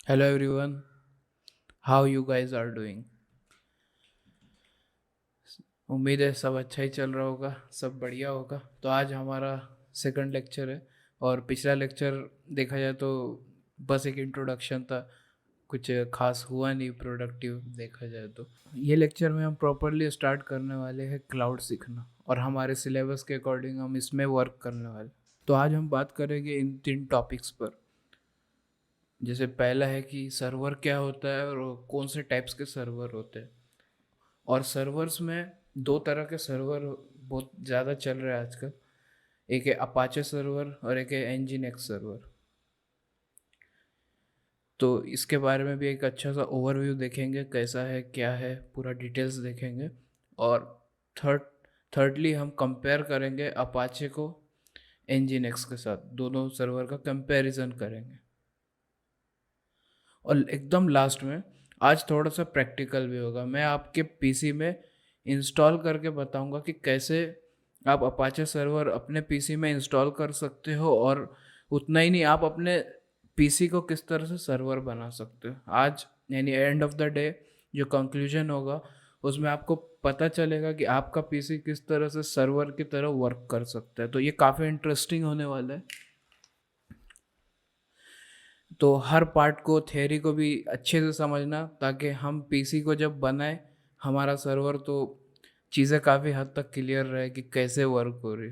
Hello everyone, how you guys are doing? उम्मीद है सब अच्छा ही चल रहा होगा, सब बढ़िया होगा। तो आज हमारा सेकंड लेक्चर है और पिछला लेक्चर देखा जाए तो बस एक इंट्रोडक्शन था, कुछ खास हुआ नहीं प्रोडक्टिव देखा जाए तो। ये लेक्चर में हम प्रॉपरली स्टार्ट करने वाले हैं क्लाउड सीखना और हमारे सिलेबस के अकॉर्डिंग हम इसमें वर्क करने वाले। तो आज हम बात करेंगे इन तीन टॉपिक्स पर। जैसे पहला है कि सर्वर क्या होता है और कौन से टाइप्स के सर्वर होते हैं। और सर्वर्स में दो तरह के सर्वर बहुत ज़्यादा चल रहे हैं आजकल। एक है अपाचे सर्वर और एक है एनजीन एक्स सर्वर। तो इसके बारे में भी एक अच्छा सा ओवरव्यू देखेंगे, कैसा है क्या है पूरा डिटेल्स देखेंगे। और थर्ड थर्डली हम कंपेयर करेंगे अपाचे को एनजीन एक्स के साथ, दोनों सर्वर का कंपैरिजन करेंगे। और एकदम लास्ट में आज थोड़ा सा प्रैक्टिकल भी होगा, मैं आपके पीसी में इंस्टॉल करके बताऊंगा कि कैसे आप अपाचे सर्वर अपने पीसी में इंस्टॉल कर सकते हो। और उतना ही नहीं, आप अपने पीसी को किस तरह से सर्वर बना सकते हो। आज यानी एंड ऑफ द डे जो कंक्लूजन होगा उसमें आपको पता चलेगा कि आपका पीसी किस तरह से सर्वर की तरह वर्क कर सकता है। तो ये काफ़ी इंटरेस्टिंग होने वाला है। तो हर पार्ट को, थ्योरी को भी अच्छे से समझना, ताकि हम पीसी को जब बनाए हमारा सर्वर, तो चीज़ें काफ़ी हद तक क्लियर रहे कि कैसे वर्क हो रही।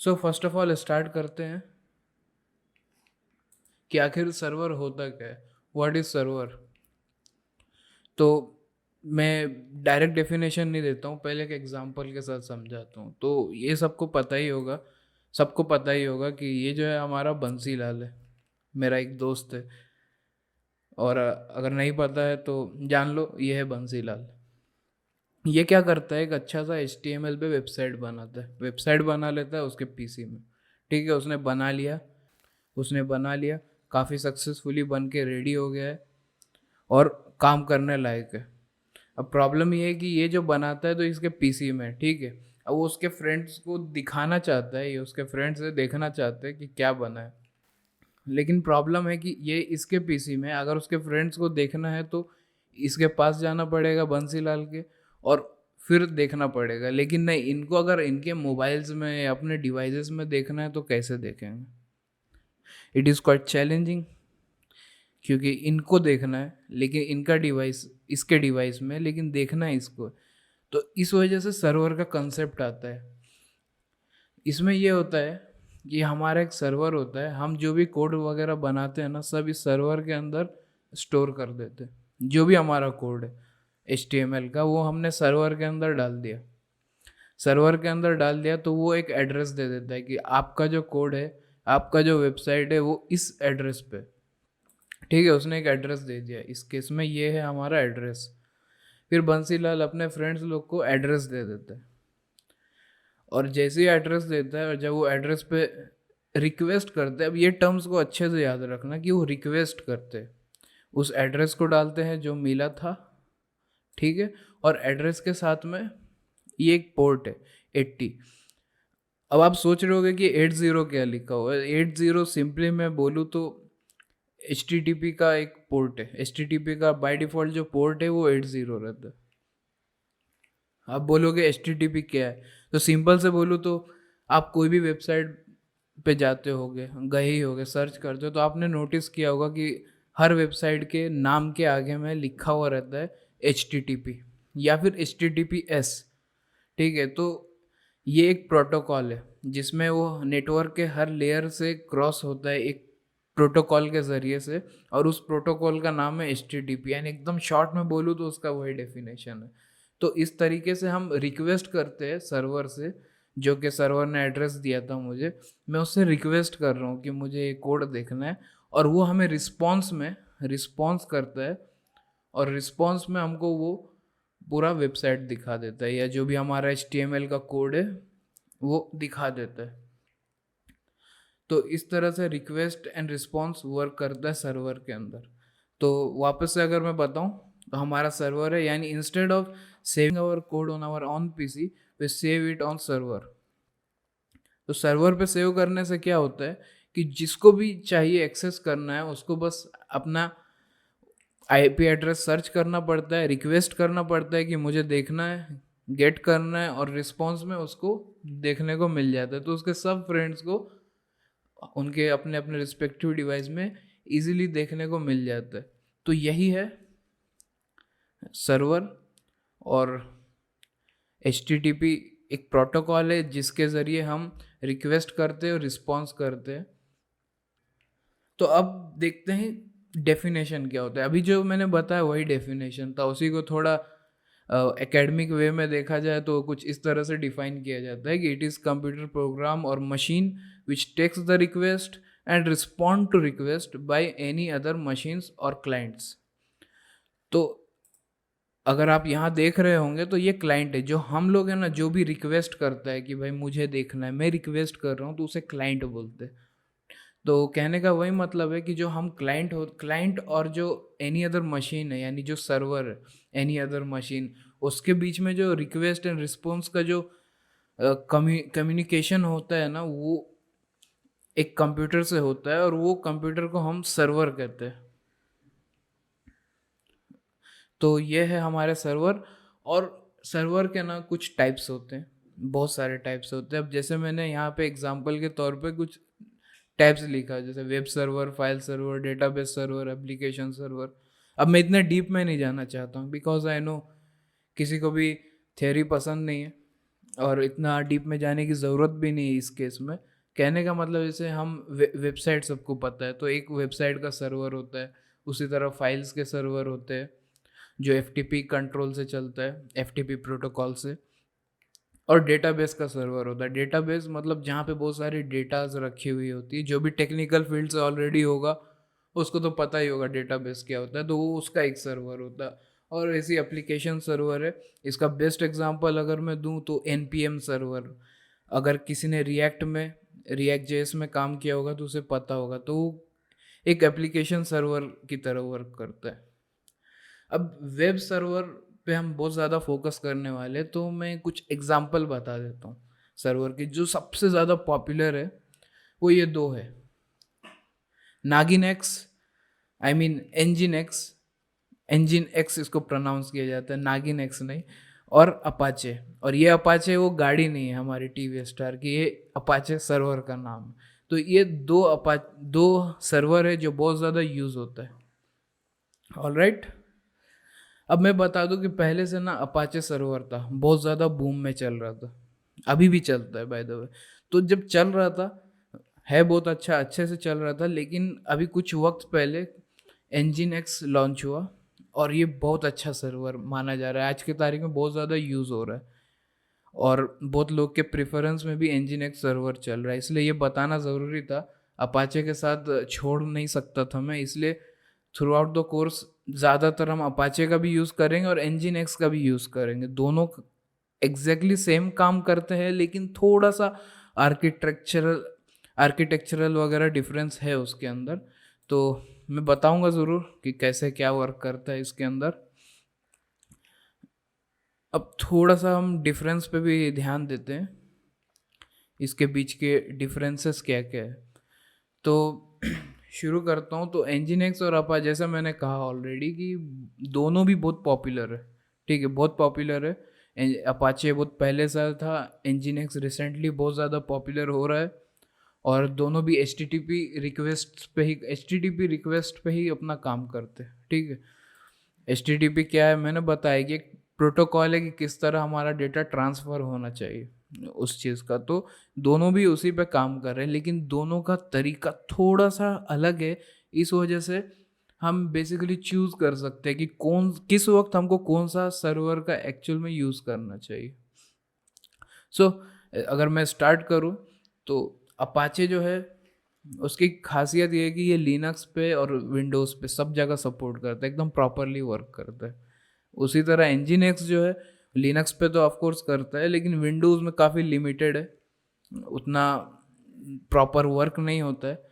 So first of all start करते हैं कि आखिर सर्वर होता क्या है, व्हाट इज़ सर्वर। तो मैं डायरेक्ट डेफिनेशन नहीं देता हूँ, पहले एक एग्जांपल के साथ समझाता हूँ। तो ये सबको पता ही होगा कि ये जो है हमारा बंसी लाल है, मेरा एक दोस्त है। और अगर नहीं पता है तो जान लो, ये है बंसीलाल। ये क्या करता है, एक अच्छा सा HTML पे वेबसाइट बना लेता है उसके पीसी में। ठीक है, उसने बना लिया, काफ़ी सक्सेसफुली बन के रेडी हो गया है और काम करने लायक है। अब प्रॉब्लम ये है कि ये जो बनाता है तो इसके पीसी में है, ठीक है। अब वो उसके फ्रेंड्स को दिखाना चाहता है, ये उसके फ्रेंड्स से देखना चाहते हैं कि क्या बना है। लेकिन प्रॉब्लम है कि ये इसके पीसी में, अगर उसके फ्रेंड्स को देखना है तो इसके पास जाना पड़ेगा बंसीलाल के, और फिर देखना पड़ेगा। लेकिन नहीं, इनको अगर इनके मोबाइल्स में या अपने डिवाइसेस में देखना है तो कैसे देखेंगे। इट इज़ क्वाइट चैलेंजिंग, क्योंकि इनको देखना है लेकिन इनका डिवाइस इसके डिवाइस में, लेकिन देखना है इसको। तो इस वजह से सर्वर का कंसेप्ट आता है। इसमें ये होता है कि हमारा एक सर्वर होता है, हम जो भी कोड वगैरह बनाते हैं ना, सब इस सर्वर के अंदर स्टोर कर देते हैं। जो भी हमारा कोड है HTML का, वो हमने सर्वर के अंदर डाल दिया। सर्वर के अंदर डाल दिया तो वो एक एड्रेस दे देता है कि आपका जो कोड है, आपका जो वेबसाइट है, वो इस एड्रेस पे। ठीक है, उसने एक एड्रेस दे दिया, इस केस में ये है हमारा एड्रेस। फिर बंसीलाल अपने फ्रेंड्स लोग को एड्रेस दे देता है। और जैसे ही एड्रेस देता है और जब वो एड्रेस पे रिक्वेस्ट करते हैं, अब ये टर्म्स को अच्छे से याद रखना कि वो रिक्वेस्ट करते हैं, उस एड्रेस को डालते हैं जो मिला था, ठीक है। और एड्रेस के साथ में ये एक पोर्ट है 80। अब आप सोच रहे होगे कि 80 क्या लिखा हुआ है। 80 सिंपली मैं बोलूँ तो HTTP का एक पोर्ट है। HTTP का बाय डिफ़ॉल्ट जो पोर्ट है वो 80 रहता है। आप बोलोगे HTTP क्या है, तो सिंपल से बोलूँ तो आप कोई भी वेबसाइट पे जाते होगे, गए ही होगे, सर्च करते हो तो आपने नोटिस किया होगा कि हर वेबसाइट के नाम के आगे में लिखा हुआ रहता है HTTP या फिर HTTPS। ठीक है, तो ये एक प्रोटोकॉल है जिसमें वो नेटवर्क के हर लेयर से क्रॉस होता है एक प्रोटोकॉल के ज़रिए से, और उस प्रोटोकॉल का नाम है HTTP। यानी एकदम शॉर्ट में बोलूँ तो उसका वही डेफिनेशन है। तो इस तरीके से हम रिक्वेस्ट करते हैं सर्वर से, जो कि सर्वर ने एड्रेस दिया था मुझे, मैं उससे रिक्वेस्ट कर रहा हूँ कि मुझे ये कोड देखना है। और वो हमें रिस्पॉन्स करता है, और रिस्पॉन्स में हमको वो पूरा वेबसाइट दिखा देता है, या जो भी हमारा HTML का कोड है वो दिखा देता है। तो इस तरह से रिक्वेस्ट एंड रिस्पॉन्स वर्क करता है सर्वर के अंदर। तो वापस से अगर मैं बताऊं, तो हमारा सर्वर है, यानी instead of saving our code on our on PC, we save it on server. तो सर्वर पे सेव करने से क्या होता है कि जिसको भी चाहिए एक्सेस करना है उसको बस अपना आईपी एड्रेस सर्च करना पड़ता है, रिक्वेस्ट करना पड़ता है कि मुझे देखना है, गेट करना है, और रिस्पॉन्स में उसको देखने को मिल जाता है। तो उसके सब फ्रेंड्स को उनके अपने अपने रिस्पेक्टिव डिवाइस में इजीली देखने को मिल जाता है। तो यही है सर्वर। और HTTP एक प्रोटोकॉल है जिसके ज़रिए हम रिक्वेस्ट करते हैं और रिस्पॉन्स करते हैं। तो अब देखते हैं डेफिनेशन क्या होता है। अभी जो मैंने बताया वही डेफिनेशन था, उसी को थोड़ा एकेडमिक वे में देखा जाए तो कुछ इस तरह से डिफाइन किया जाता है कि इट इज़ कंप्यूटर प्रोग्राम और machine which takes the request and respond to request by any other machines और क्लाइंट्स। तो अगर आप यहाँ देख रहे होंगे तो ये क्लाइंट है, जो हम लोग हैं ना, जो भी रिक्वेस्ट करता है कि भाई मुझे देखना है, मैं रिक्वेस्ट कर रहा हूँ, तो उसे क्लाइंट बोलते हैं। तो कहने का वही मतलब है कि जो हम क्लाइंट और जो एनी अदर मशीन है, यानी जो सर्वर है, एनी अदर मशीन, उसके बीच में जो रिक्वेस्ट एंड रिस्पॉन्स का जो कम्युनिकेशन होता है ना, वो एक कंप्यूटर से होता है, और वो कंप्यूटर को हम सर्वर कहते हैं। तो ये है हमारे सर्वर। और सर्वर के ना कुछ टाइप्स होते हैं, बहुत सारे टाइप्स होते हैं। अब जैसे मैंने यहाँ पे एग्जांपल के तौर पे कुछ टाइप्स लिखा, जैसे web server, file server, database server, application server. अब मैं इतने डीप में नहीं जाना चाहता हूँ, बिकॉज आई नो किसी को भी थियोरी पसंद नहीं है और इतना डीप में जाने की ज़रूरत भी नहीं है इस केस में। कहने का मतलब जैसे हम वेबसाइट सबको पता है, तो एक वेबसाइट का सर्वर होता है, उसी तरह फाइल्स के सर्वर होते हैं जो FTP कंट्रोल से चलता है, FTP प्रोटोकॉल से। और डेटाबेस का सर्वर होता है। डेटाबेस मतलब जहाँ पे बहुत सारी डेटाज रखी हुई होती है, जो भी टेक्निकल फील्ड से ऑलरेडी होगा उसको तो पता ही होगा डेटाबेस क्या होता है, तो वो उसका एक सर्वर होता है। और ऐसी एप्लीकेशन सर्वर है। इसका बेस्ट एग्जांपल अगर मैं दूं तो NPM सर्वर। अगर किसी ने रिएक्ट JS में काम किया होगा तो उसे पता होगा, तो वो एक एप्लीकेशन सर्वर की तरह वर्क करता है। अब वेब सर्वर पे हम बहुत ज़्यादा फोकस करने वाले, तो मैं कुछ एग्जांपल बता देता हूँ सर्वर की। जो सबसे ज़्यादा पॉपुलर है वो ये दो है, नागिन x, I mean engine x इसको प्रोनाउंस किया जाता है, नागिन एक्स नहीं। और अपाचे। और ये अपाचे वो गाड़ी नहीं है हमारी TV स्टार की, ये अपाचे सर्वर का नाम है। तो ये दो सर्वर है जो बहुत ज़्यादा यूज़ होता है। ऑलराइट। अब मैं बता दूं कि पहले से ना अपाचे सर्वर था, बहुत ज़्यादा बूम में चल रहा था, अभी भी चलता है बाय द वे। तो जब चल रहा था, है बहुत अच्छा, अच्छे से चल रहा था, लेकिन अभी कुछ वक्त पहले एंजिन एक्स लॉन्च हुआ और ये बहुत अच्छा सर्वर माना जा रहा है, आज की तारीख में बहुत ज़्यादा यूज़ हो रहा है और बहुत लोग के प्रेफरेंस में भी एंजिन एक्स सर्वर चल रहा है। इसलिए ये बताना ज़रूरी था, अपाचे के साथ छोड़ नहीं सकता था मैं, इसलिए थ्रू आउट द कोर्स ज़्यादातर हम अपाचे का भी यूज़ करेंगे और एंजिन एक्स का भी यूज़ करेंगे। दोनों एग्जैक्टली सेम काम करते हैं, लेकिन थोड़ा सा आर्किटेक्चरल वगैरह डिफरेंस है उसके अंदर। तो मैं बताऊंगा ज़रूर कि कैसे क्या वर्क करता है इसके अंदर। अब थोड़ा सा हम डिफरेंस पे भी ध्यान देते हैं, इसके बीच के डिफरेंसेस क्या क्या है। तो शुरू करता हूँ। तो एंजिन एक्स और अपा, जैसा मैंने कहा ऑलरेडी कि दोनों भी बहुत पॉपुलर है, ठीक है, बहुत पॉपुलर है। अपाचे बहुत पहले से था, एंजिन एक्स रिसेंटली बहुत ज़्यादा पॉपुलर हो रहा है। और दोनों भी एच टी रिक्वेस्ट पे ही अपना काम करते हैं, ठीक है। HTTP क्या है, मैंने बताया कि एक प्रोटोकॉल है कि किस तरह हमारा डेटा ट्रांसफ़र होना चाहिए उस चीज़ का। तो दोनों भी उसी पे काम कर रहे हैं, लेकिन दोनों का तरीका थोड़ा सा अलग है। इस वजह से हम बेसिकली चूज़ कर सकते हैं कि किस वक्त हमको कौन सा सर्वर का एक्चुअल में यूज़ करना चाहिए। सो अगर मैं स्टार्ट करूँ तो अपाचे जो है उसकी खासियत ये है कि ये लिनक्स पे और विंडोज़ पे सब जगह सपोर्ट करता है, एकदम प्रॉपरली वर्क करता है। उसी तरह एंजिन एक्स जो है लिनक्स पे तो ऑफ कोर्स करता है, लेकिन विंडोज़ में काफ़ी लिमिटेड है, उतना प्रॉपर वर्क नहीं होता है।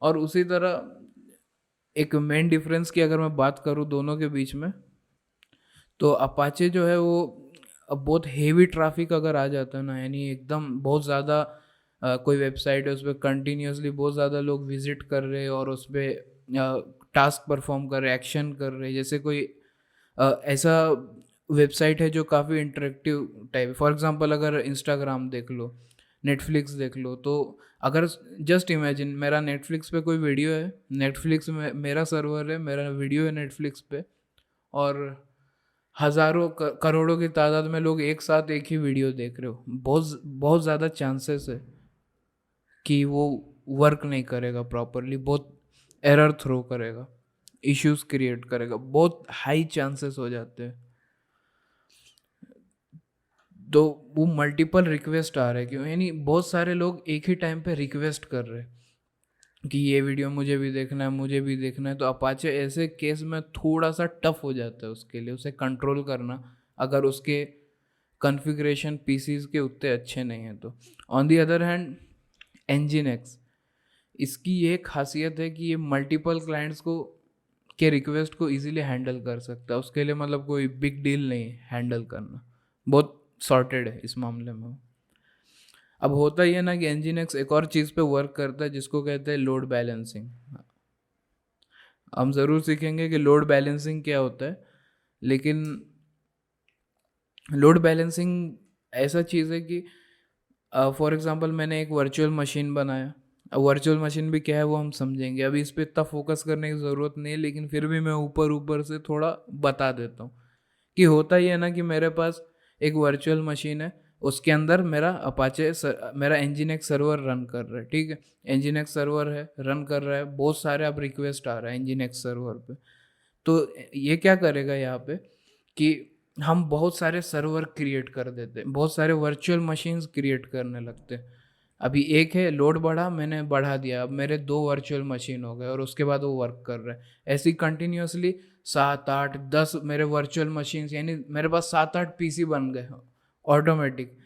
और उसी तरह एक मेन डिफरेंस की अगर मैं बात करूँ दोनों के बीच में, तो अपाचे जो है वो अब बहुत हेवी ट्रैफिक अगर आ जाता है ना, यानी एकदम बहुत ज़्यादा कोई वेबसाइट है, उस पर कंटिन्यूसली बहुत ज़्यादा लोग विजिट कर रहे हैं और उस पर टास्क परफॉर्म कर रहे हैं, एक्शन कर रहे हैं। जैसे कोई ऐसा वेबसाइट है जो काफ़ी इंटरेक्टिव टाइप है। फॉर एग्जांपल अगर इंस्टाग्राम देख लो, नेटफ्लिक्स देख लो, तो अगर जस्ट इमेजिन मेरा नेटफ्लिक्स पे कोई वीडियो है, नेटफ्लिक्स में मेरा सर्वर है, मेरा वीडियो है नेटफ्लिक्स पे, और हज़ारों करोड़ों की तादाद में लोग एक साथ एक ही वीडियो देख रहे हो, बहुत बहुत ज़्यादा चांसेस है कि वो वर्क नहीं करेगा प्रॉपरली, बहुत एरर थ्रो करेगा, इश्यूज क्रिएट करेगा, बहुत हाई चांसेस हो जाते हैं। तो वो मल्टीपल रिक्वेस्ट आ रहे हैं, क्यों, यानी बहुत सारे लोग एक ही टाइम पे रिक्वेस्ट कर रहे हैं कि ये वीडियो मुझे भी देखना है, मुझे भी देखना है। तो अपाचे ऐसे केस में थोड़ा सा टफ हो जाता है उसके लिए, उसे कंट्रोल करना, अगर उसके कॉन्फ़िगरेशन पीसीज के उतने अच्छे नहीं हैं तो। ऑन दी अदर हैंड एनजिन इसकी ये खासियत है कि ये मल्टीपल क्लाइंट्स को के रिक्वेस्ट को इजीली हैंडल कर सकता है। उसके लिए मतलब कोई बिग डील नहीं हैंडल करना, बहुत सॉर्टेड है इस मामले में। अब होता ही है ना कि एनजीएनएक्स एक और चीज़ पे वर्क करता है जिसको कहते हैं लोड बैलेंसिंग। हम ज़रूर सीखेंगे कि लोड बैलेंसिंग क्या होता है, लेकिन लोड बैलेंसिंग ऐसा चीज़ है कि फॉर एग्जांपल मैंने एक वर्चुअल मशीन बनाया। अब वर्चुअल मशीन भी क्या है वो हम समझेंगे, अभी इस पर इतना फोकस करने की ज़रूरत नहीं है, लेकिन फिर भी मैं ऊपर ऊपर से थोड़ा बता देता हूँ कि होता ही है ना कि मेरे पास एक वर्चुअल मशीन है, उसके अंदर मेरा मेरा एनजीएनएक्स सर्वर रन कर रहा है, ठीक है। एनजीएनएक्स सर्वर है, रन कर रहा है, बहुत सारे अब रिक्वेस्ट आ रहा है एनजीएनएक्स सर्वर पे। तो ये क्या करेगा यहाँ पे कि हम बहुत सारे सर्वर क्रिएट कर देते हैं, बहुत सारे वर्चुअल मशीन्स क्रिएट करने लगते हैं। अभी एक है, लोड बढ़ा, मैंने बढ़ा दिया, अब मेरे 2 वर्चुअल मशीन हो गए और उसके बाद वो वर्क कर रहे हैं। ऐसी कंटिन्यूसली 7 8 10 मेरे वर्चुअल मशीन्स, यानी मेरे पास 7 8 पीसी बन गए ऑटोमेटिक।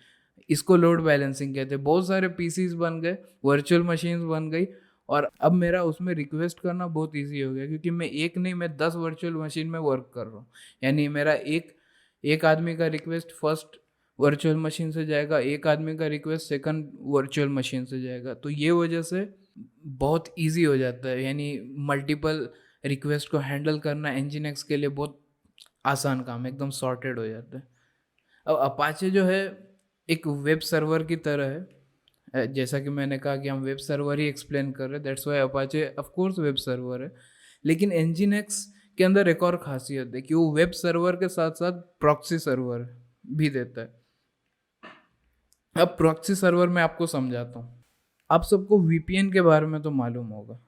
इसको लोड बैलेंसिंग कहते हैं। बहुत सारे पीसीज बन गए, वर्चुअल मशीन्स बन गई, और अब मेरा उसमें रिक्वेस्ट करना बहुत ईजी हो गया, क्योंकि मैं एक नहीं, मैं 10 वर्चुअल मशीन में वर्क कर रहा हूँ। यानी मेरा एक एक आदमी का रिक्वेस्ट फर्स्ट वर्चुअल मशीन से जाएगा, एक आदमी का रिक्वेस्ट सेकंड वर्चुअल मशीन से जाएगा। तो ये वजह से बहुत इजी हो जाता है, यानी मल्टीपल रिक्वेस्ट को हैंडल करना एनजीएनएक्स के लिए बहुत आसान काम है, एकदम सॉर्टेड हो जाता है। अब अपाचे जो है एक वेब सर्वर की तरह है। जैसा कि मैंने कहा कि हम वेब सर्वर ही एक्सप्लेन कर रहे हैं, that's why Apache of course web server है। लेकिन एनजीएनएक्स के अंदर एक और खासियत है कि वो वेब सर्वर के साथ साथ प्रॉक्सी सर्वर भी देता है। अब प्रॉक्सी सर्वर में आपको समझाता हूँ। आप सबको वीपीएन के बारे में तो मालूम होगा,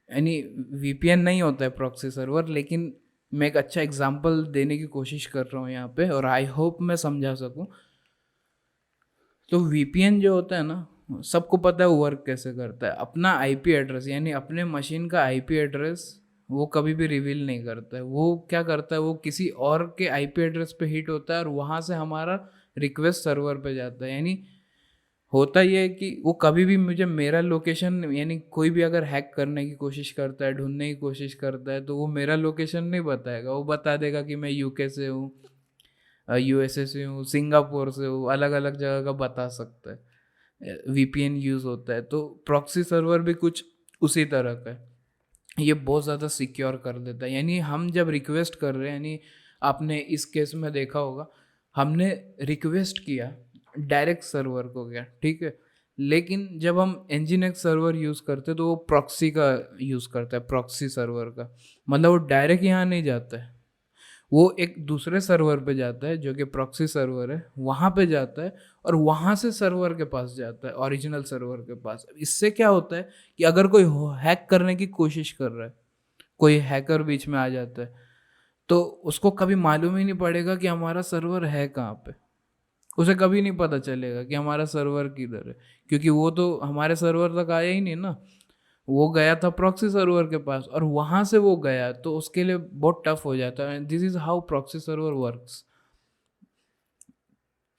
यानी वीपीएन नहीं होता है प्रॉक्सी सर्वर, लेकिन मैं एक अच्छा एग्जांपल देने की कोशिश कर रहा हूँ यहाँ पे, और आई होप मैं समझा सकूँ। तो वीपीएन जो होता है ना, सबको पता है वो वर्क कैसे करता है। अपना आईपी एड्रेस, यानी अपने मशीन का आईपी एड्रेस वो कभी भी रिवील नहीं करता है। वो क्या करता है, वो किसी और के आईपी एड्रेस पे हिट होता है और वहाँ से हमारा रिक्वेस्ट सर्वर पे जाता है। यानी होता ये है कि वो कभी भी मुझे मेरा लोकेशन, यानी कोई भी अगर हैक करने की कोशिश करता है, ढूंढने की कोशिश करता है, तो वो मेरा लोकेशन नहीं बताएगा। वो बता देगा कि मैं यूके से हूँ, यूएसए से हूँ, सिंगापुर से हूँ, अलग अलग जगह का बता सकता है। वीपीएन यूज़ होता है, तो प्रॉक्सी सर्वर भी कुछ उसी तरह का है। ये बहुत ज़्यादा सिक्योर कर देता है। यानी हम जब रिक्वेस्ट कर रहे हैं, यानी आपने इस केस में देखा होगा, हमने रिक्वेस्ट किया डायरेक्ट सर्वर को गया, ठीक है। लेकिन जब हम एनजीएनएक्स सर्वर यूज़ करते हैं तो वो प्रॉक्सी का यूज़ करता है, प्रॉक्सी सर्वर का। मतलब वो डायरेक्ट यहाँ नहीं जाता है, वो एक दूसरे सर्वर पे जाता है जो कि प्रॉक्सी सर्वर है, वहाँ पे जाता है और वहाँ से सर्वर के पास जाता है, ओरिजिनल सर्वर के पास। इससे क्या होता है कि अगर कोई हैक करने की कोशिश कर रहा है, कोई हैकर बीच में आ जाता है, तो उसको कभी मालूम ही नहीं पड़ेगा कि हमारा सर्वर है कहाँ पे। उसे कभी नहीं पता चलेगा कि हमारा सर्वर किधर है, क्योंकि वो तो हमारे सर्वर तक आया ही नहीं ना। वो गया था प्रॉक्सी सर्वर के पास और वहां से वो गया, तो उसके लिए बहुत टफ हो जाता है। This is how proxy server works,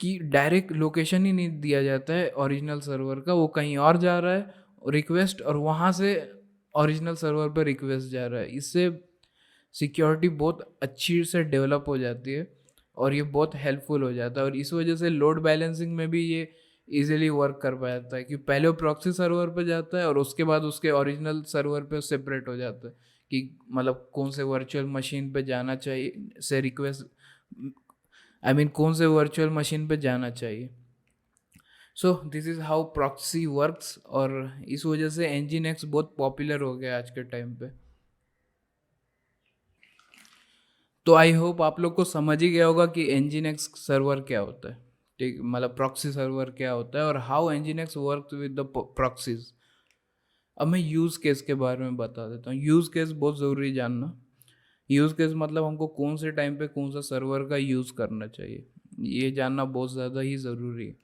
कि डायरेक्ट लोकेशन ही नहीं दिया जाता है ओरिजिनल सर्वर का, वो कहीं और जा रहा है रिक्वेस्ट, और वहाँ से ओरिजिनल सर्वर पर रिक्वेस्ट जा रहा है। इससे सिक्योरिटी बहुत अच्छी से डेवलप हो जाती है और ये बहुत हेल्पफुल हो जाता है। और इस वजह से लोड बैलेंसिंग में भी ये इजीली वर्क कर पाता है कि पहले वो प्रॉक्सी सर्वर पे जाता है और उसके बाद उसके ओरिजिनल सर्वर पे सेपरेट हो जाता है कि मतलब कौन से वर्चुअल मशीन पे जाना चाहिए से रिक्वेस्ट, आई मीन कौन से वर्चुअल मशीन पे जाना चाहिए। So this is how proxy works, और इस वजह से एनजीनेक्स बहुत पॉपुलर हो गया आज के टाइम पे। तो आई होप आप लोग को समझ ही गया होगा कि एनजीनेक्स सर्वर क्या होता है, ठीक, मतलब प्रॉक्सी सर्वर क्या होता है और how Nginx work with the proxies. अब मैं यूज़ केस के बारे में बता देता हूँ। यूज़ केस बहुत ज़रूरी जानना। यूज़ केस मतलब हमको कौन से टाइम पे कौन सा सर्वर का यूज़ करना चाहिए, ये जानना बहुत ज़्यादा ही ज़रूरी है।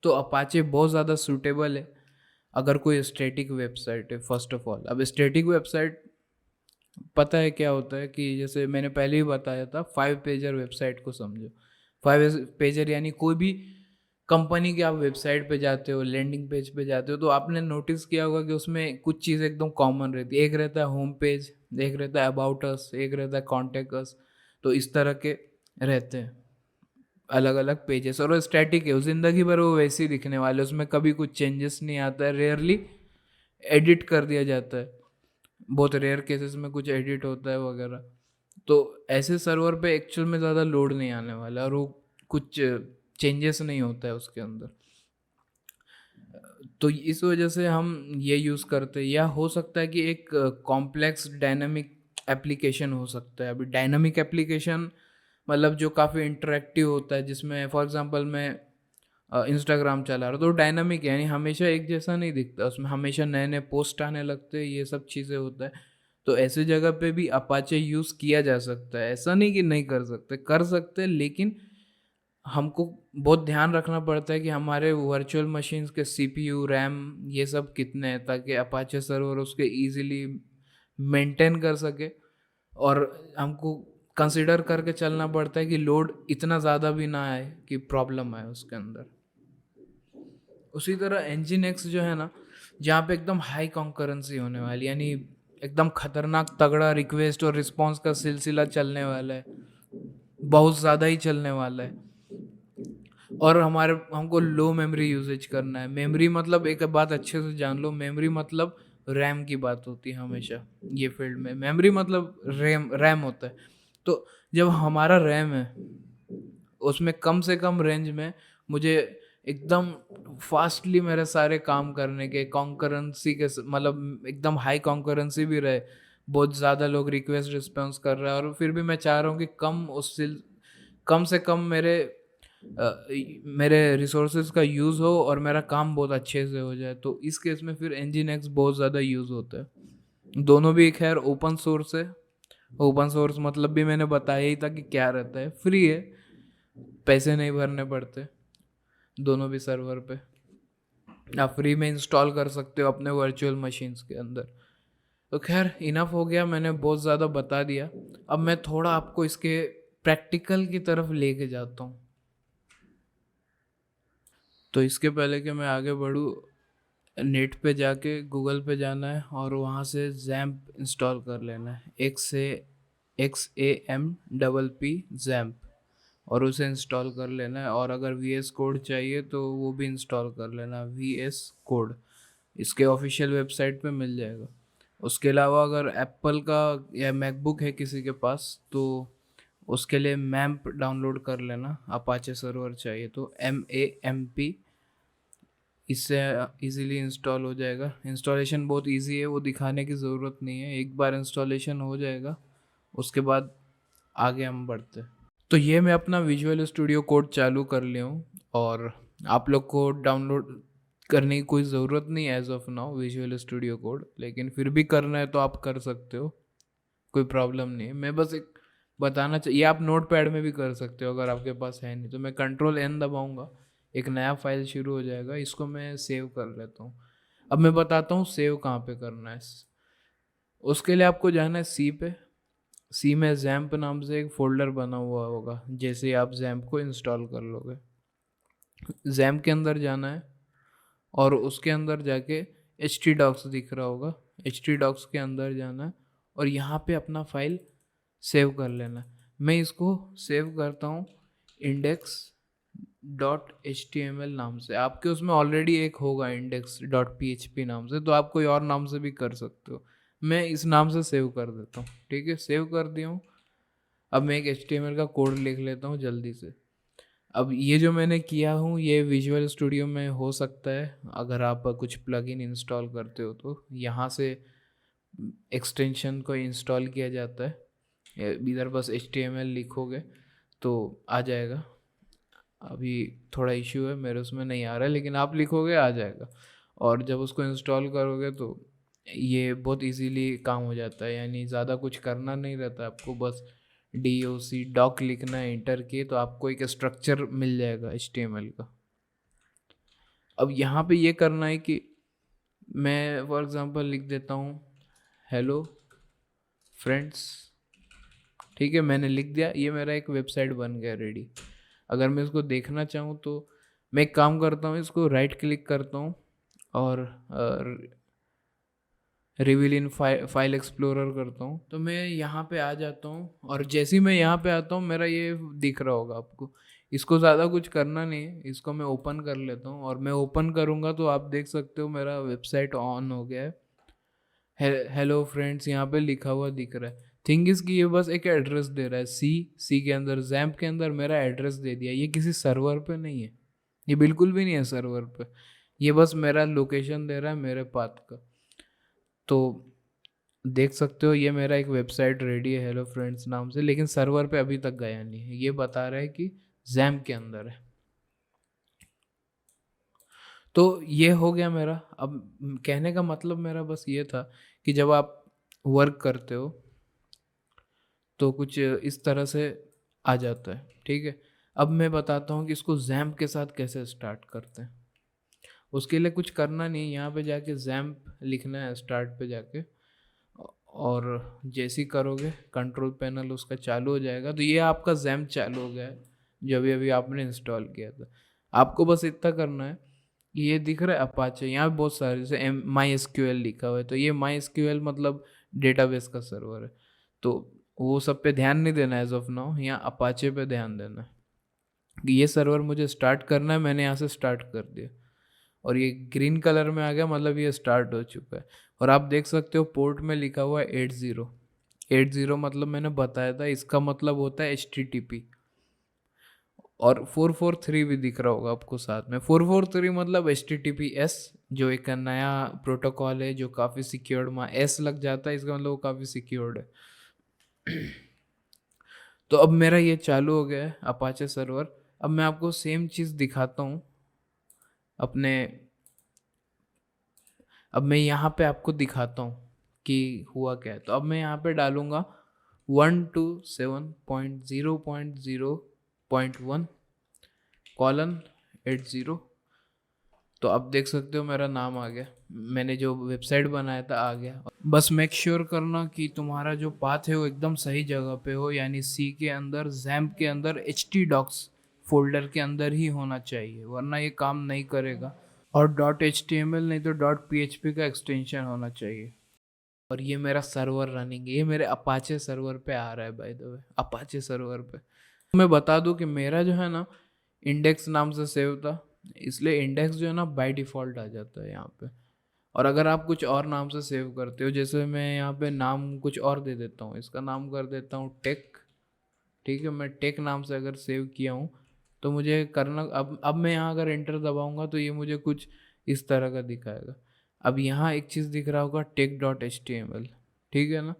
तो अपाचे बहुत ज़्यादा सूटेबल है अगर कोई स्टैटिक वेबसाइट है। फर्स्ट ऑफ ऑल, अब स्टैटिक वेबसाइट पता है क्या होता है कि जैसे मैंने पहले ही बताया था, 5 पेजर वेबसाइट को समझो। 5 पेजर यानी कोई भी कंपनी के आप वेबसाइट पे जाते हो, लैंडिंग पेज पे जाते हो, तो आपने नोटिस किया होगा कि उसमें कुछ चीज़ एकदम कॉमन रहती है। एक रहता है होम पेज, एक रहता है अबाउट अस, एक रहता है कॉन्टेक्ट अस। तो इस तरह के रहते हैं अलग अलग पेजेस, और वो स्टैटिक है, वो ज़िंदगी भर वो वैसे ही दिखने वाले, उसमें कभी कुछ चेंजेस नहीं आता है, रेयरली एडिट कर दिया जाता है, बहुत रेयर केसेस में कुछ एडिट होता है वगैरह। तो ऐसे सर्वर पे एक्चुअल में ज़्यादा लोड नहीं आने वाला और वो कुछ चेंजेस नहीं होता है उसके अंदर। तो इस वजह से हम ये यूज़ करते हैं। या हो सकता है कि एक कॉम्प्लेक्स डायनामिक एप्लीकेशन हो सकता है। अभी डायनामिक एप्लीकेशन मतलब जो काफ़ी इंटरेक्टिव होता है, जिसमें फॉर एग्जांपल मैं इंस्टाग्राम चला रहा हूँ तो डायनामिक यानी हमेशा एक जैसा नहीं दिखता, उसमें हमेशा नए नए पोस्ट आने लगते हैं, ये सब चीज़ें होता है। तो ऐसे जगह पे भी अपाचे यूज़ किया जा सकता है, ऐसा नहीं कि नहीं कर सकते हैं, लेकिन हमको बहुत ध्यान रखना पड़ता है कि हमारे वर्चुअल मशीन्स के सीपीयू, रैम ये सब कितने हैं, ताकि अपाचे सर्वर उसके इजीली मेंटेन कर सके। और हमको कंसिडर करके चलना पड़ता है कि लोड इतना ज़्यादा भी ना आए कि प्रॉब्लम आए उसके अंदर। उसी तरह एनजिन एक्स जो है ना, जहाँ पे एकदम हाई कॉन्करेंसी होने वाली, यानी एकदम खतरनाक तगड़ा रिक्वेस्ट और रिस्पॉन्स का सिलसिला चलने वाला है, बहुत ज़्यादा ही चलने वाला है। और हमारे हमको लो मेमोरी यूजेज करना है। मेमोरी मतलब एक बात अच्छे से जान लो, मेमोरी मतलब रैम की बात होती है हमेशा ये फील्ड में। मेमोरी मतलब रैम रैम होता है। तो जब हमारा रैम है उसमें कम से कम रेंज में मुझे एकदम फास्टली मेरे सारे काम करने के, कॉन्करेंसी के मतलब एकदम हाई कॉन्करेंसी भी रहे, बहुत ज़्यादा लोग रिक्वेस्ट रिस्पॉन्स कर रहे हैं, और फिर भी मैं चाह रहा हूँ कि कम से कम मेरे रिसोर्सेज का यूज़ हो और मेरा काम बहुत अच्छे से हो जाए। तो इस केस में फिर एनजिन एक्स बहुत ज़्यादा यूज़ होता है। दोनों भी खैर ओपन सोर्स है। ओपन सोर्स मतलब भी मैंने बताया ही था कि क्या रहता है, फ्री है, पैसे नहीं भरने पड़ते दोनों भी सर्वर पे। आप फ्री में इंस्टॉल कर सकते हो अपने वर्चुअल मशीन्स के अंदर। तो खैर इनफ हो गया, मैंने बहुत ज़्यादा बता दिया। अब मैं थोड़ा आपको इसके प्रैक्टिकल की तरफ लेके जाता हूँ। तो इसके पहले कि मैं आगे बढ़ूँ, नेट पे जाके गूगल पे जाना है और वहाँ से जैम्प इंस्टॉल कर लेना है। XAMPP जैम्प, और उसे इंस्टॉल कर लेना है। और अगर VS कोड चाहिए तो वो भी इंस्टॉल कर लेना, VS कोड इसके ऑफिशियल वेबसाइट पे मिल जाएगा। उसके अलावा अगर एप्पल का या मैकबुक है किसी के पास तो उसके लिए मैम्प डाउनलोड कर लेना। अपाचे सर्वर चाहिए तो MAMP, इससे इजीली इंस्टॉल हो जाएगा। इंस्टॉलेशन बहुत इजी है, वो दिखाने की ज़रूरत नहीं है, एक बार इंस्टॉलेशन हो जाएगा उसके बाद आगे हम बढ़ते हैं। तो ये मैं अपना विजुअल स्टूडियो कोड चालू कर लिया हूँ, और आप लोग को डाउनलोड करने की कोई ज़रूरत नहीं है as of now Visual Studio Code, लेकिन फिर भी करना है तो आप कर सकते हो, कोई प्रॉब्लम नहीं है। मैं बस एक बताना चाहिए, आप नोट पैड में भी कर सकते हो अगर आपके पास है नहीं तो। मैं Ctrl+N दबाऊंगा, एक नया फाइल शुरू हो जाएगा, इसको मैं सेव कर लेता हूँ। अब मैं बताता हूँ सेव कहाँ पे करना है। उसके लिए आपको जाना है सी पे। सी में जैम्प नाम से एक फ़ोल्डर बना हुआ होगा, जैसे ही आप जैम्प को इंस्टॉल कर लोगे। जैम्प के अंदर जाना है और उसके अंदर जाके htdocs दिख रहा होगा, htdocs के अंदर जाना है और यहाँ पे अपना फाइल सेव कर लेना है। मैं इसको सेव करता हूँ index dot H T M L नाम से, आपके उसमें ऑलरेडी एक होगा index dot P H P नाम से, तो आप कोई और नाम से भी कर सकते हो। मैं इस नाम से सेव कर देता हूँ, ठीक है, सेव कर दिया हूँ। अब मैं एक एच टी एम एल का कोड लिख लेता हूँ जल्दी से। अब ये जो मैंने किया हूँ ये विजुअल स्टूडियो में हो सकता है, अगर आप कुछ प्लगइन इंस्टॉल करते हो तो यहाँ से एक्सटेंशन को इंस्टॉल किया जाता है। इधर बस एच टी एम एल लिखोगे तो आ जाएगा। अभी थोड़ा इश्यू है, मेरे उसमें नहीं आ रहा है, लेकिन आप लिखोगे आ जाएगा। और जब उसको इंस्टॉल करोगे तो ये बहुत इजीली काम हो जाता है, यानी ज़्यादा कुछ करना नहीं रहता आपको, बस DOC डॉक लिखना है इंटर किए तो आपको एक स्ट्रक्चर मिल जाएगा HTML का। अब यहाँ पे ये करना है कि मैं फॉर एग्ज़ाम्पल लिख देता हूँ हेलो फ्रेंड्स, ठीक है, मैंने लिख दिया, ये मेरा एक वेबसाइट बन गया रेडी। अगर मैं इसको देखना चाहूँ तो मैं एक काम करता हूँ, इसको राइट क्लिक करता हूँ और रिवील इन फाइल एक्सप्लोरर करता हूँ, तो मैं यहाँ पे आ जाता हूँ। और जैसे ही मैं यहाँ पे आता हूँ मेरा ये दिख रहा होगा आपको। इसको ज़्यादा कुछ करना नहीं है, इसको मैं ओपन कर लेता हूँ और मैं ओपन करूँगा तो आप देख सकते हो मेरा वेबसाइट ऑन हो गया है। हेलो फ्रेंड्स यहाँ पे लिखा हुआ दिख रहा है। थिंग इज़ कि ये बस एक एड्रेस दे रहा है, सी के अंदर जैम्प के अंदर मेरा एड्रेस दे दिया। ये किसी सर्वर पे नहीं है, ये बिल्कुल भी नहीं है सर्वर पे, ये बस मेरा लोकेशन दे रहा है मेरे पाथ का। तो देख सकते हो ये मेरा एक वेबसाइट रेडी है हेलो फ्रेंड्स नाम से, लेकिन सर्वर पे अभी तक गया नहीं है, ये बता रहा है कि जैम के अंदर है। तो ये हो गया मेरा। अब कहने का मतलब मेरा बस ये था कि जब आप वर्क करते हो तो कुछ इस तरह से आ जाता है, ठीक है। अब मैं बताता हूँ कि इसको जैम्प के साथ कैसे स्टार्ट करते हैं। उसके लिए कुछ करना नहीं, यहाँ पे जाके जैम्प लिखना है स्टार्ट पे जाके, और जैसे ही करोगे कंट्रोल पैनल उसका चालू हो जाएगा। तो ये आपका जैम्प चालू हो गया है जो अभी अभी आपने इंस्टॉल किया था। आपको बस इतना करना है, ये दिख रहा है अपाचे, यहाँ पे बहुत सारे जैसे MySQL लिखा हुआ है, तो ये MySQL मतलब डेटाबेस का सर्वर है। तो वो सब पे ध्यान नहीं देना एज ऑफ नाउ, यहाँ अपाचे पे ध्यान देना है कि ये सर्वर मुझे स्टार्ट करना है। मैंने यहाँ से स्टार्ट कर दिया और ये ग्रीन कलर में आ गया, मतलब ये स्टार्ट हो चुका है। और आप देख सकते हो पोर्ट में लिखा हुआ है 80 मतलब मैंने बताया था, इसका मतलब होता है HTTP। और 443 भी दिख रहा होगा आपको साथ में, 443 मतलब HTTPS, जो एक नया प्रोटोकॉल है जो काफ़ी सिक्योर्ड, में S लग जाता है इसका मतलब वो काफ़ी सिक्योर्ड है। तो अब मेरा ये चालू हो गया है अपाचे सर्वर। अब मैं आपको सेम चीज़ दिखाता हूँ अपने, अब मैं यहाँ पे आपको दिखाता हूँ कि हुआ क्या है। तो अब मैं यहाँ पे डालूँगा 127.0.0.1:80। तो अब देख सकते हो मेरा नाम आ गया, मैंने जो वेबसाइट बनाया था आ गया। बस मेक श्योर करना कि तुम्हारा जो पाथ है वो एकदम सही जगह पे हो, यानी सी के अंदर जैम्प के अंदर htdocs फोल्डर के अंदर ही होना चाहिए, वरना ये काम नहीं करेगा। और .html नहीं तो .php का एक्सटेंशन होना चाहिए। और ये मेरा सर्वर रनिंग है, ये मेरे अपाचे सर्वर पे आ रहा है, by the way Apache server पे। मैं बता दूं कि मेरा जो है ना इंडेक्स नाम से सेव था, इसलिए इंडेक्स जो है ना बाय डिफ़ॉल्ट आ जाता है यहाँ पे। और अगर आप कुछ और नाम से सेव करते हो, जैसे मैं यहाँ पे नाम कुछ और दे देता हूँ, इसका नाम कर देता हूँ टेक, ठीक है, मैं टेक नाम से अगर सेव किया हूँ तो मुझे करना, अब मैं यहाँ अगर एंटर दबाऊँगा तो ये मुझे कुछ इस तरह का दिखाएगा। अब यहाँ एक चीज़ दिख रहा होगा tech.html, ठीक है ना,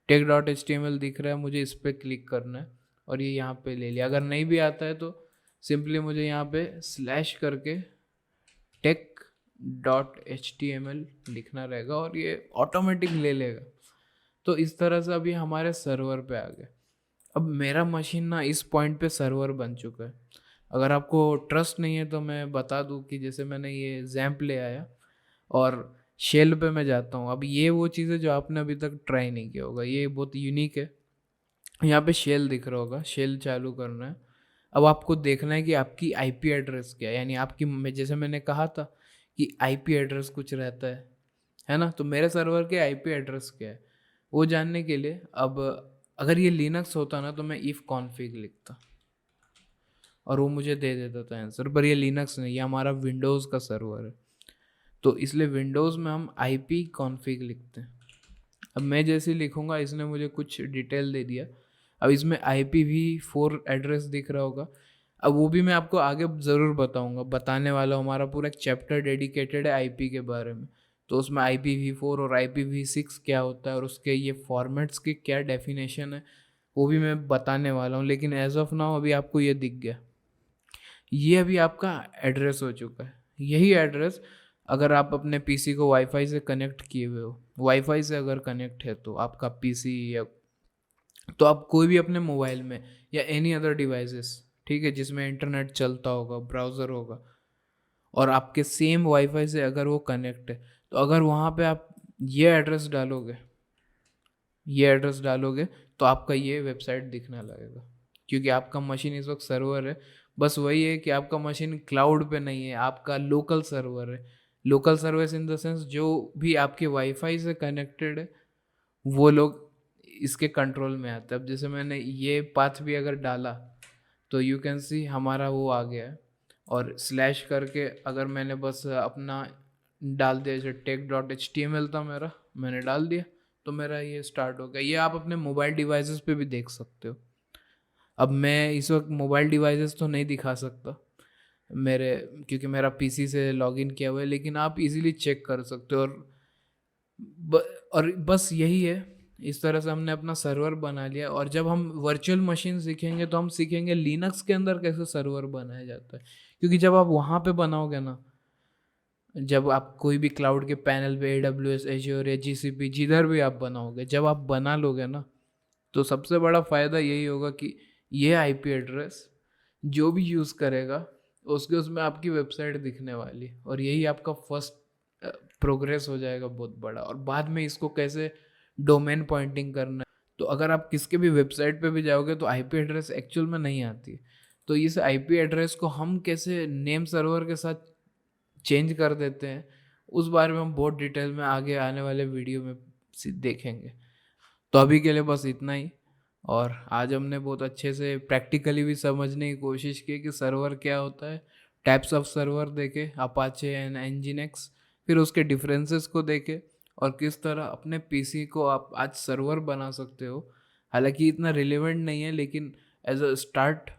tech.html दिख रहा है, मुझे इस पर क्लिक करना है और ये यहाँ पे ले लिया। अगर नहीं भी आता है तो सिंपली मुझे यहाँ पे स्लैश करके tech.html लिखना रहेगा और ये ऑटोमेटिक ले लेगा। तो इस तरह से अभी हमारे सर्वर पे आ गए। अब मेरा मशीन ना इस पॉइंट पे सर्वर बन चुका है। अगर आपको ट्रस्ट नहीं है तो मैं बता दूं कि जैसे मैंने ये जैम्प ले आया और शेल पे मैं जाता हूँ। अब ये वो चीज़ है जो आपने अभी तक ट्राई नहीं किया होगा, ये बहुत यूनिक है। यहाँ पे शेल दिख रहा होगा, शेल चालू करना है। अब आपको देखना है कि आपकी आईपी एड्रेस क्या है, यानी आपकी, जैसे मैंने कहा था कि आईपी एड्रेस कुछ रहता है ना, तो मेरे सर्वर के आईपी एड्रेस क्या है वो जानने के लिए, अब अगर ये लिनक्स होता ना तो मैं इफ़ कॉन्फिग लिखता और वो मुझे दे देता था आंसर। पर ये लिनक्स नहीं, ये हमारा विंडोज़ का सर्वर है। तो इसलिए विंडोज़ में हम IP कॉन्फ़िग लिखते हैं। अब मैं जैसे लिखूँगा, इसने मुझे कुछ डिटेल दे दिया। अब इसमें IPv4 एड्रेस दिख रहा होगा। अब वो भी मैं आपको आगे ज़रूर बताऊँगा, बताने वाला हूँ। हमारा पूरा एक चैप्टर डेडिकेटेड है IP के बारे में। तो उसमें IPv4 और IPv6 क्या होता है और उसके ये फॉर्मेट्स की क्या डेफिनेशन है, वो भी मैं बताने वाला हूँ। लेकिन एज़ ऑफ़ नाउ अभी आपको ये दिख गया। ये अभी आपका एड्रेस हो चुका है। यही एड्रेस अगर आप अपने पीसी को वाईफ़ाई से कनेक्ट किए हुए हो, वाईफ़ाई से अगर कनेक्ट है तो आपका पीसी, या तो आप कोई भी अपने मोबाइल में या एनी अदर डिवाइसेस, ठीक है, जिसमें इंटरनेट चलता होगा, ब्राउज़र होगा, और आपके सेम वाईफ़ाई से अगर वो कनेक्ट है, तो अगर वहाँ पे आप ये एड्रेस डालोगे, तो आपका ये वेबसाइट दिखने लगेगा। क्योंकि आपका मशीन इस वक्त सर्वर है। बस वही है कि आपका मशीन क्लाउड पे नहीं है, आपका लोकल सर्वर है। Local service in the sense जो भी आपके वाईफाई से कनेक्टेड है, वो लोग इसके कंट्रोल में आते हैं। अब जैसे मैंने ये पाथ भी अगर डाला तो यू कैन सी हमारा वो आ गया है। और स्लैश करके अगर मैंने बस अपना डाल दिया, जैसे tech.html था मेरा, मैंने डाल दिया, तो मेरा ये स्टार्ट हो गया। ये आप अपने मोबाइल डिवाइसेस पे भी देख सकते हो। अब मैं इस वक्त मोबाइल डिवाइसेस तो नहीं दिखा सकता मेरे, क्योंकि मेरा पीसी से लॉगिन किया हुआ है, लेकिन आप इजीली चेक कर सकते हो। और बस यही है, इस तरह से हमने अपना सर्वर बना लिया। और जब हम वर्चुअल मशीन सीखेंगे तो हम सीखेंगे लिनक्स के अंदर कैसे सर्वर बनाया जाता है। क्योंकि जब आप वहाँ पे बनाओगे ना, जब आप कोई भी क्लाउड के पैनल पे AWS, एज्योर या GCP, जिधर भी आप बनाओगे, जब आप बना लोगे ना, तो सबसे बड़ा फ़ायदा यही होगा कि ये IP एड्रेस जो भी यूज़ करेगा उसके उसमें आपकी वेबसाइट दिखने वाली, और यही आपका फर्स्ट प्रोग्रेस हो जाएगा बहुत बड़ा। और बाद में इसको कैसे डोमेन पॉइंटिंग करना है, तो अगर आप किसके भी वेबसाइट पे भी जाओगे तो IP एड्रेस एक्चुअल में नहीं आती है। तो इस IP एड्रेस को हम कैसे नेम सर्वर के साथ चेंज कर देते हैं, उस बारे में हम बहुत डिटेल में आगे आने वाले वीडियो में देखेंगे। तो अभी के लिए बस इतना ही। और आज हमने बहुत अच्छे से प्रैक्टिकली भी समझने की कोशिश की कि सर्वर क्या होता है, टाइप्स ऑफ सर्वर देखे, अपाचे एंड nginx, फिर उसके डिफरेंसेस को देखे, और किस तरह अपने पीसी को आप आज सर्वर बना सकते हो। हालांकि इतना रिलेवेंट नहीं है, लेकिन एज अ स्टार्ट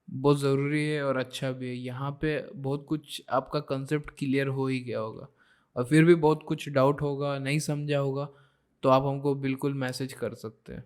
बहुत ज़रूरी है और अच्छा भी है। यहाँ पे बहुत कुछ आपका कंसेप्ट क्लियर हो ही गया होगा, और फिर भी बहुत कुछ डाउट होगा, नहीं समझा होगा, तो आप हमको बिल्कुल मैसेज कर सकते हैं।